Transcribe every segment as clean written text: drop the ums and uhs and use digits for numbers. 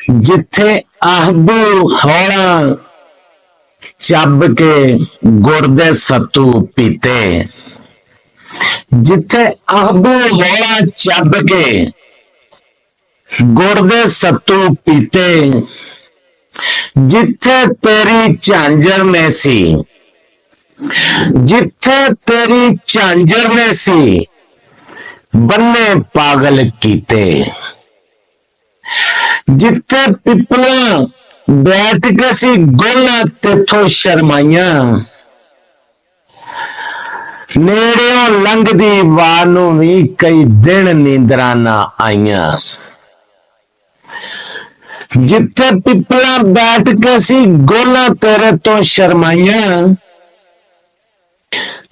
जिथे आहबू हौला ਚੱਬ ਕੇ ਗੁਰਦੇ ਸੱਤੂ ਪੀਤੇ। ਜਿੱਥੇ आहबू हौला ਚੱਬ ਕੇ ਗੁਰਦੇ ਸੱਤੂ ਪੀਤੇ। जिथे तेरी झांझर ने सी, जिथे तेरी झांझर ने सी बन्ने पागल कीते। जिथे पिपला बैठ के सी गोला तेथों शर्माइया। नेड़ियों लंघदी वार नूं भी कई दिन नींदरां ना आईयां। जिथे पिपला बैठ के सी गोला तेरे तो शर्माइया।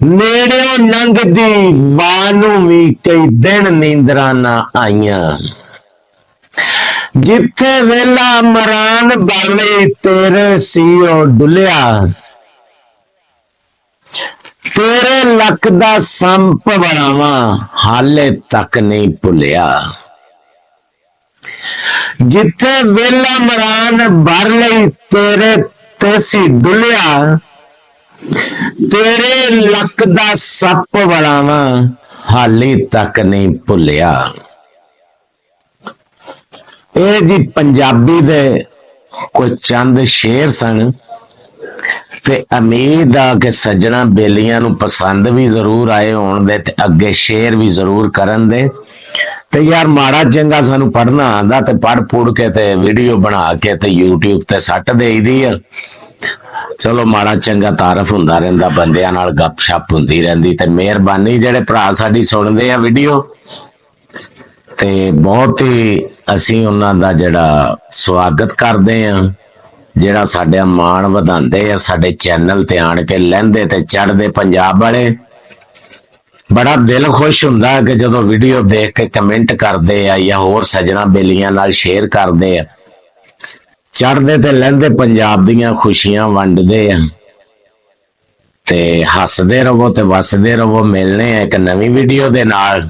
नेड़ियों लंघदी वार नूं भी कई दिन नींदरां ना आईयां। जिथे वेला मरान बाले तेरे सीओ डुलिया। तेरे लक दा संप बनावा हाले तक नहीं भुलिया। जिथे वेला मरान भर लई तेरे तेसी डुलिया। तेरे लक दा सप बनावा हाले तक नहीं भुलिया। ਇਹ ਜੀ ਪੰਜਾਬੀ ਦੇ ਕੋਈ ਚੰਦ ਸ਼ੇਰ ਸਨ ਤੇ ਉਮੀਦ ਆ ਕਿ ਸੱਜਣਾ ਬੇਲੀਆਂ ਨੂੰ ਪਸੰਦ ਵੀ ਜ਼ਰੂਰ ਆਏ ਹੋਣ ਦੇ ਤੇ ਅੱਗੇ ਸ਼ੇਰ ਵੀ ਜ਼ਰੂਰ ਕਰਨ ਦੇ। ਤੇ ਯਾਰ ਮਾੜਾ ਚੰਗਾ ਸਾਨੂੰ ਪੜ੍ਹਨਾ ਆਂਦਾ ਤੇ ਪੜ੍ਹ ਕੇ ਤੇ ਵੀਡੀਓ ਬਣਾ ਕੇ ਤੇ YouTube ਤੇ ਸੱਟ ਦੇਈਦੀ ਆ। ਚਲੋ ਮਾੜਾ ਚੰਗਾ ਤਾਰਫ ਹੁੰਦਾ ਰਹਿੰਦਾ, ਬੰਦਿਆਂ ਨਾਲ ਗੱਪਸ਼ਪ ਹੁੰਦੀ ਰਹਿੰਦੀ। ਤੇ ਮਿਹਰਬਾਨੀ ਜਿਹੜੇ ਭਰਾ ਸਾਡੀ ਸੁਣਦੇ ਆ ਵੀਡੀਓ ਤੇ ਬਹੁਤ ਹੀ ਅਸੀਂ ਉਹਨਾਂ ਦਾ ਜਿਹੜਾ ਸਵਾਗਤ ਕਰਦੇ ਆ, ਜਿਹੜਾ ਸਾਡਾ ਮਾਣ ਵਧਾਉਂਦੇ ਆ ਸਾਡੇ ਚੈਨਲ ਤੇ ਆਣ ਕੇ ਲਹਿੰਦੇ ਤੇ ਚੜ੍ਹਦੇ ਪੰਜਾਬ ਵਾਲੇ। ਬੜਾ ਦਿਲ ਖੁਸ਼ ਹੁੰਦਾ ਕਿ ਜਦੋਂ ਵੀਡੀਓ ਦੇਖ ਕੇ ਕਮੈਂਟ ਕਰਦੇ ਆ ਜਾਂ ਹੋਰ ਸੱਜਣਾ ਬੇਲੀਆਂ ਨਾਲ ਸ਼ੇਅਰ ਕਰਦੇ ਆ। ਚੜ੍ਹਦੇ ਤੇ ਲਹਿੰਦੇ ਪੰਜਾਬ ਦੀਆਂ ਖੁਸ਼ੀਆਂ ਵੰਡਦੇ ਆ ਤੇ ਹੱਸਦੇ ਰਹੋ ਤੇ ਵਸਦੇ ਰਹੋ। ਮਿਲਣੇ ਆ ਇੱਕ ਨਵੀਂ ਵੀਡੀਓ ਦੇ ਨਾਲ।